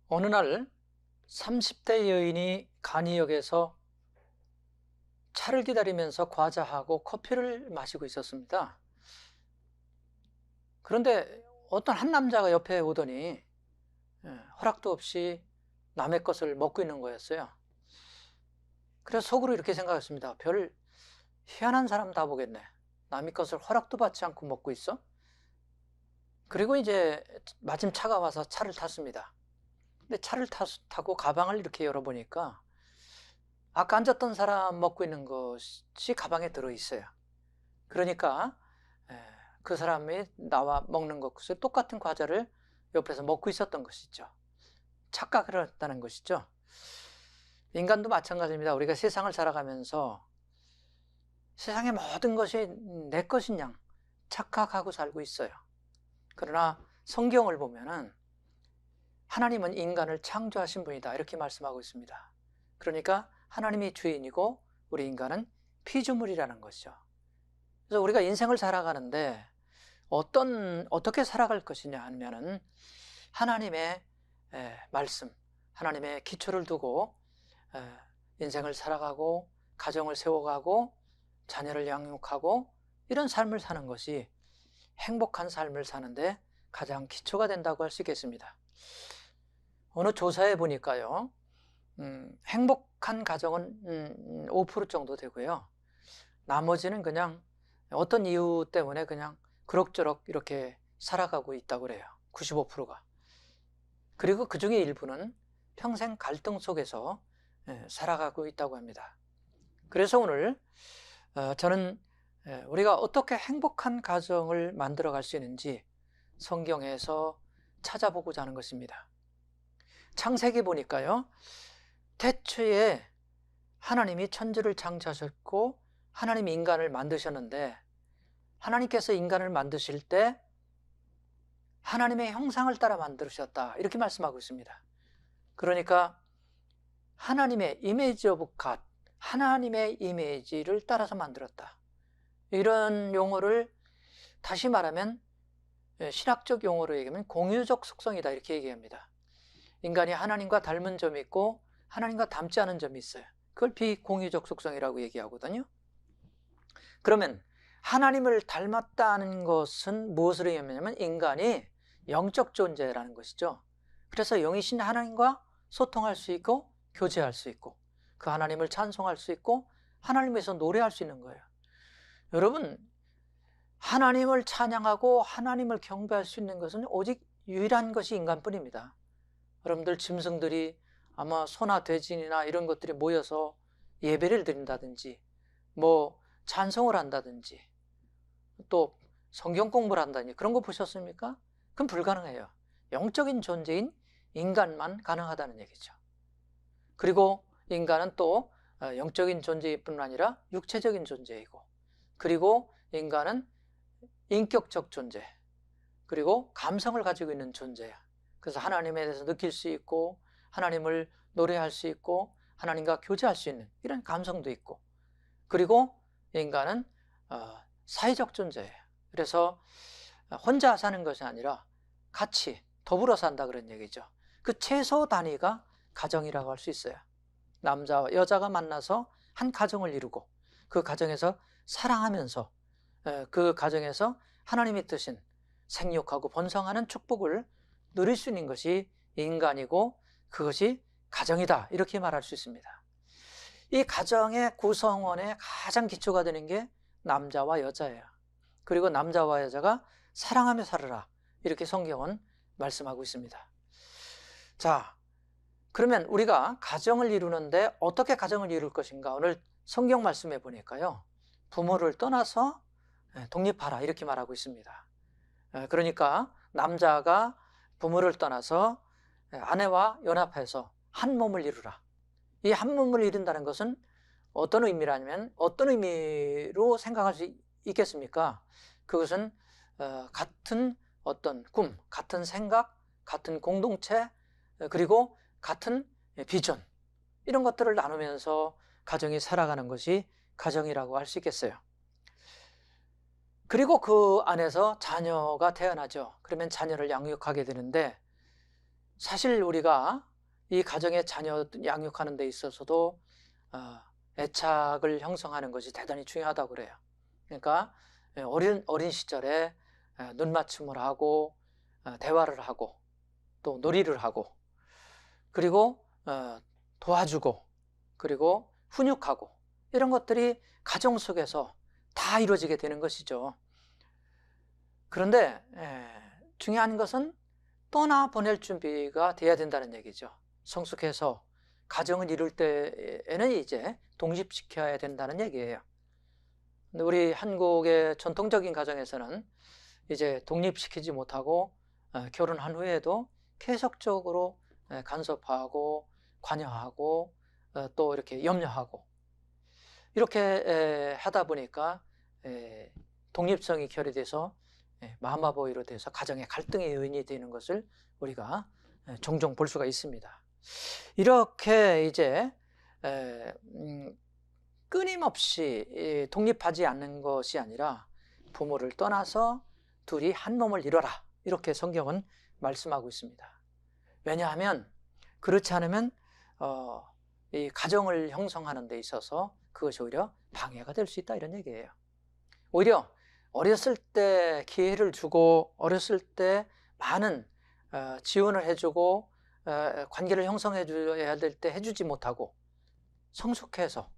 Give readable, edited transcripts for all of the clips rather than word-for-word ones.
어느 날 30대 여인이 간이역에서 차를 기다리면서 과자하고 커피를 마시고 있었습니다. 그런데 어떤 한 남자가 옆에 오더니 허락도 없이 남의 것을 먹고 있는 거였어요. 그래서 속으로 이렇게 생각했습니다. 별 희한한 사람 다 보겠네. 남의 것을 허락도 받지 않고 먹고 있어? 그리고 이제 마침 차가 와서 차를 탔습니다. 근데 차를 타고 가방을 이렇게 열어보니까 아까 앉았던 사람 먹고 있는 것이 가방에 들어있어요. 그러니까 그 사람이 나와 먹는 것과 똑같은 과자를 옆에서 먹고 있었던 것이죠. 착각을 했다는 것이죠. 인간도 마찬가지입니다. 우리가 세상을 살아가면서 세상의 모든 것이 내 것인 양 착각하고 살고 있어요. 그러나 성경을 보면은 하나님은 인간을 창조하신 분이다 이렇게 말씀하고 있습니다. 그러니까 하나님이 주인이고 우리 인간은 피조물이라는 것이죠. 그래서 우리가 인생을 살아가는데 어떻게 살아갈 것이냐 하면은 하나님의 말씀, 하나님의 기초를 두고 인생을 살아가고 가정을 세워가고 자녀를 양육하고 이런 삶을 사는 것이 행복한 삶을 사는데 가장 기초가 된다고 할 수 있겠습니다. 어느 조사에 보니까요, 행복한 가정은 5% 정도 되고요. 나머지는 그냥 어떤 이유 때문에 그냥 그럭저럭 이렇게 살아가고 있다고 그래요. 95%가. 그리고 그 중에 일부는 평생 갈등 속에서 살아가고 있다고 합니다. 그래서 오늘 저는 우리가 어떻게 행복한 가정을 만들어 갈 수 있는지 성경에서 찾아보고자 하는 것입니다. 창세기 보니까요, 태초에 하나님이 천지를 창조하셨고 하나님이 인간을 만드셨는데 하나님께서 인간을 만드실 때 하나님의 형상을 따라 만드셨다 이렇게 말씀하고 있습니다. 그러니까 하나님의 이미지 오브 갓, 하나님의 이미지를 따라서 만들었다. 이런 용어를 다시 말하면 신학적 용어로 얘기하면 공유적 속성이다 이렇게 얘기합니다. 인간이 하나님과 닮은 점이 있고 하나님과 닮지 않은 점이 있어요. 그걸 비공유적 속성이라고 얘기하거든요. 그러면 하나님을 닮았다는 것은 무엇을 의미하냐면 인간이 영적 존재라는 것이죠. 그래서 영이신 하나님과 소통할 수 있고 교제할 수 있고 그 하나님을 찬송할 수 있고 하나님에서 노래할 수 있는 거예요. 여러분, 하나님을 찬양하고 하나님을 경배할 수 있는 것은 오직 유일한 것이 인간뿐입니다. 여러분들 짐승들이 아마 소나 돼지나 이런 것들이 모여서 예배를 드린다든지 뭐 찬송을 한다든지 또 성경 공부를 한다든지 그런 거 보셨습니까? 그건 불가능해요. 영적인 존재인 인간만 가능하다는 얘기죠. 그리고 인간은 또 영적인 존재뿐 아니라 육체적인 존재이고 그리고 인간은 인격적 존재 그리고 감성을 가지고 있는 존재야. 그래서 하나님에 대해서 느낄 수 있고 하나님을 노래할 수 있고 하나님과 교제할 수 있는 이런 감성도 있고 그리고 인간은 사회적 존재예요. 그래서 혼자 사는 것이 아니라 같이 더불어 산다 그런 얘기죠. 그 최소 단위가 가정이라고 할 수 있어요. 남자와 여자가 만나서 한 가정을 이루고 그 가정에서 사랑하면서 그 가정에서 하나님이 뜻인 생육하고 번성하는 축복을 누릴 수 있는 것이 인간이고 그것이 가정이다 이렇게 말할 수 있습니다. 이 가정의 구성원의 가장 기초가 되는 게 남자와 여자예요. 그리고 남자와 여자가 사랑하며 살아라 이렇게 성경은 말씀하고 있습니다. 자, 그러면 우리가 가정을 이루는데 어떻게 가정을 이룰 것인가? 오늘 성경 말씀에 보니까요, 부모를 떠나서 독립하라 이렇게 말하고 있습니다. 그러니까 남자가 부모를 떠나서 아내와 연합해서 한 몸을 이루라. 이 한 몸을 이룬다는 것은 어떤 의미라면 어떤 의미로 생각할 수 있겠습니까? 그것은 같은 어떤 꿈, 같은 생각, 같은 공동체, 그리고 같은 비전 이런 것들을 나누면서 가정이 살아가는 것이 가정이라고 할 수 있겠어요. 그리고 그 안에서 자녀가 태어나죠. 그러면 자녀를 양육하게 되는데 사실 우리가 이 가정의 자녀 양육하는 데 있어서도 애착을 형성하는 것이 대단히 중요하다고 그래요. 그러니까 어린 시절에 눈맞춤을 하고 대화를 하고 또 놀이를 하고 그리고 도와주고 그리고 훈육하고 이런 것들이 가정 속에서 다 이루어지게 되는 것이죠. 그런데 중요한 것은 떠나보낼 준비가 돼야 된다는 얘기죠. 성숙해서 가정을 이룰 때에는 이제 독립시켜야 된다는 얘기예요. 근데 우리 한국의 전통적인 가정에서는 이제 독립시키지 못하고 결혼한 후에도 계속적으로 간섭하고 관여하고 또 이렇게 염려하고 이렇게 하다 보니까 독립성이 결여돼서 마마보이로 돼서 가정의 갈등의 요인이 되는 것을 우리가 종종 볼 수가 있습니다. 이렇게 이제 끊임없이 독립하지 않는 것이 아니라 부모를 떠나서 둘이 한 몸을 이뤄라, 이렇게 성경은 말씀하고 있습니다. 왜냐하면 그렇지 않으면 이 가정을 형성하는 데 있어서 그것이 오히려 방해가 될 수 있다, 이런 얘기예요. 오히려 어렸을 때 기회를 주고 어렸을 때 많은 지원을 해주고 관계를 형성해 줘야 될 때 해주지 못하고 성숙해서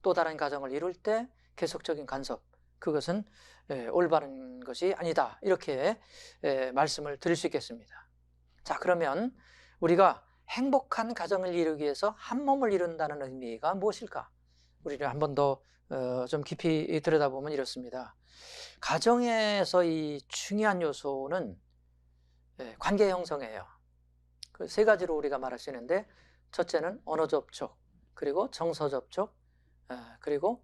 또 다른 가정을 이룰 때 계속적인 간섭, 그것은 올바른 것이 아니다, 이렇게 말씀을 드릴 수 있겠습니다. 자, 그러면 우리가 행복한 가정을 이루기 위해서 한 몸을 이룬다는 의미가 무엇일까? 우리를 한 번 더 좀 깊이 들여다보면 이렇습니다. 가정에서 이 중요한 요소는 관계 형성이에요. 그 세 가지로 우리가 말할 수 있는데, 첫째는 언어 접촉, 그리고 정서 접촉, 그리고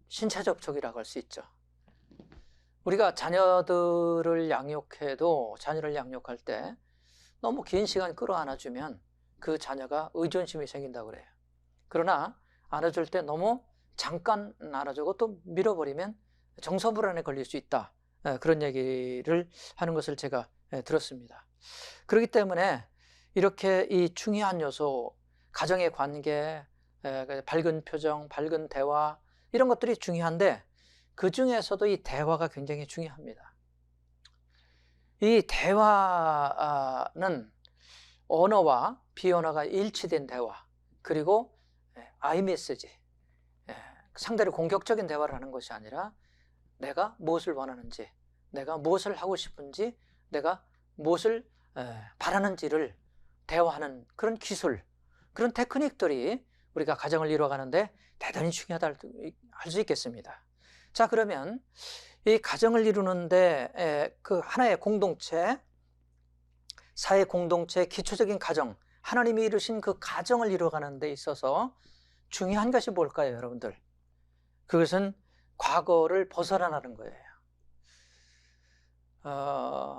신체 접촉이라고 할 수 있죠. 우리가 자녀를 양육할 때 너무 긴 시간 끌어안아주면 그 자녀가 의존심이 생긴다고 그래요. 그러나 안아줄 때 너무 잠깐 안아주고 또 밀어버리면 정서불안에 걸릴 수 있다, 그런 얘기를 하는 것을 제가 들었습니다. 그렇기 때문에 이렇게 이 중요한 요소, 가정의 관계, 밝은 표정, 밝은 대화, 이런 것들이 중요한데 그 중에서도 이 대화가 굉장히 중요합니다. 이 대화는 언어와 비언어가 일치된 대화, 그리고 아이메시지, 상대를 공격적인 대화를 하는 것이 아니라 내가 무엇을 원하는지, 내가 무엇을 하고 싶은지, 내가 무엇을 바라는지를 대화하는 그런 기술, 그런 테크닉들이 우리가 가정을 이루어가는데 대단히 중요하다 할 수 있겠습니다. 자, 그러면 이 가정을 이루는데 그 하나의 공동체, 사회 공동체, 기초적인 가정, 하나님이 이루신 그 가정을 이루어가는 데 있어서 중요한 것이 뭘까요, 여러분들? 그것은 과거를 벗어나는 거예요.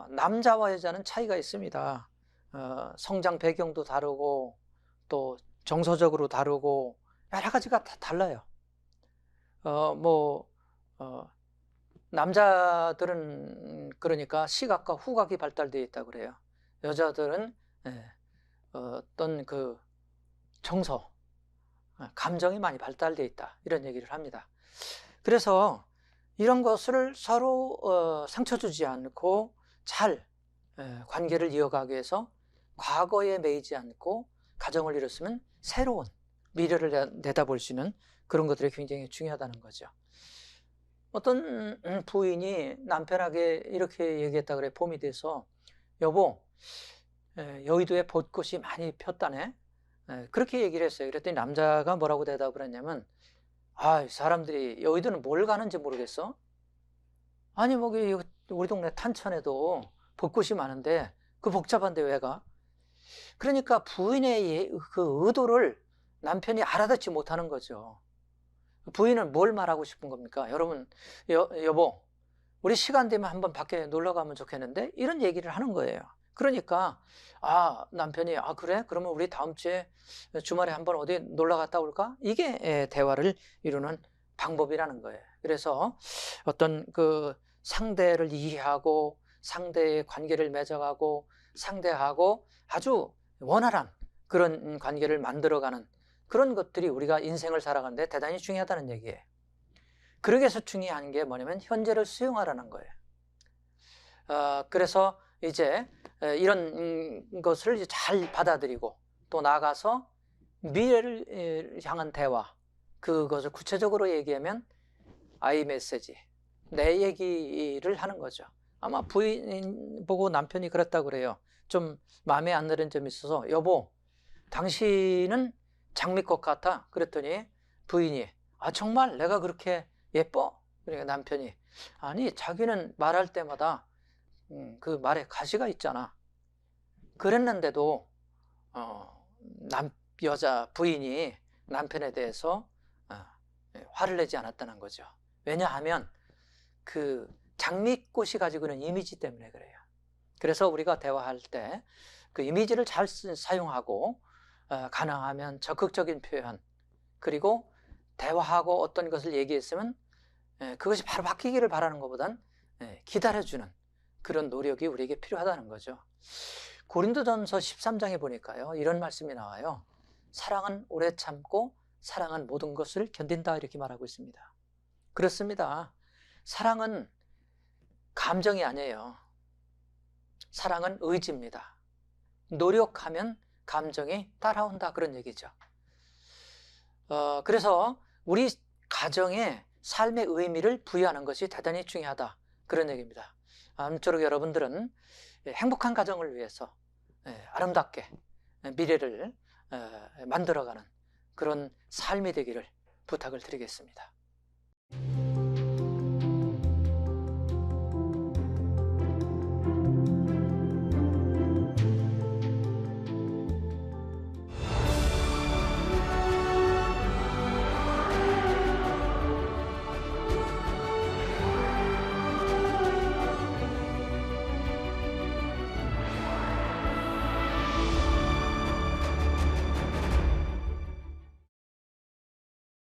남자와 여자는 차이가 있습니다. 성장 배경도 다르고 또 정서적으로 다르고 여러 가지가 다 달라요. 남자들은 그러니까 시각과 후각이 발달되어 있다고 그래요. 여자들은 어떤 그 정서, 감정이 많이 발달되어 있다, 이런 얘기를 합니다. 그래서 이런 것을 서로 상처 주지 않고 잘 관계를 이어가기 위해서 과거에 매이지 않고 가정을 이뤘으면 새로운 미래를 내다볼 수 있는 그런 것들이 굉장히 중요하다는 거죠. 어떤 부인이 남편에게 이렇게 얘기했다 그래. 봄이 돼서 여보, 여의도에 벚꽃이 많이 폈다네, 그렇게 얘기를 했어요. 그랬더니 남자가 뭐라고 대답을 했냐면, 사람들이 여의도는 뭘 가는지 모르겠어? 아니 우리 동네 탄천에도 벚꽃이 많은데 그 복잡한데 왜 가? 그러니까 부인의 그 의도를 남편이 알아듣지 못하는 거죠. 부인은 뭘 말하고 싶은 겁니까? 여러분, 여보, 우리 시간 되면 한번 밖에 놀러 가면 좋겠는데, 이런 얘기를 하는 거예요. 그러니까 남편이 그래? 그러면 우리 다음 주에 주말에 한번 어디 놀러 갔다 올까? 이게 대화를 이루는 방법이라는 거예요. 그래서 어떤 그 상대를 이해하고 상대의 관계를 맺어가고 상대하고 아주 원활한 그런 관계를 만들어가는 그런 것들이 우리가 인생을 살아가는데 대단히 중요하다는 얘기예요. 그러기 위해서 중요한 게 뭐냐면 현재를 수용하라는 거예요. 그래서 이제 이런 것을 잘 받아들이고 또 나아가서 미래를 향한 대화, 그것을 구체적으로 얘기하면 I 메시지, 내 얘기를 하는 거죠. 아마 부인 보고 남편이 그랬다고 그래요. 좀 마음에 안 드는 점이 있어서 여보, 당신은 장미꽃 같아. 그랬더니 부인이 정말 내가 그렇게 예뻐? 그러니까 남편이 아니 자기는 말할 때마다 그 말에 가시가 있잖아. 그랬는데도 여자 부인이 남편에 대해서 화를 내지 않았다는 거죠. 왜냐하면 그 장미꽃이 가지고 있는 이미지 때문에 그래요. 그래서 우리가 대화할 때 그 이미지를 잘 사용하고 가능하면 적극적인 표현, 그리고 대화하고 어떤 것을 얘기했으면 그것이 바로 바뀌기를 바라는 것보단 기다려주는 그런 노력이 우리에게 필요하다는 거죠. 고린도전서 13장에 보니까요, 이런 말씀이 나와요. 사랑은 오래 참고 사랑은 모든 것을 견딘다, 이렇게 말하고 있습니다. 그렇습니다. 사랑은 감정이 아니에요. 사랑은 의지입니다. 노력하면 감정이 따라온다, 그런 얘기죠. 그래서 우리 가정에 삶의 의미를 부여하는 것이 대단히 중요하다, 그런 얘기입니다. 아무쪼록 여러분들은 행복한 가정을 위해서 아름답게 미래를 만들어가는 그런 삶이 되기를 부탁을 드리겠습니다.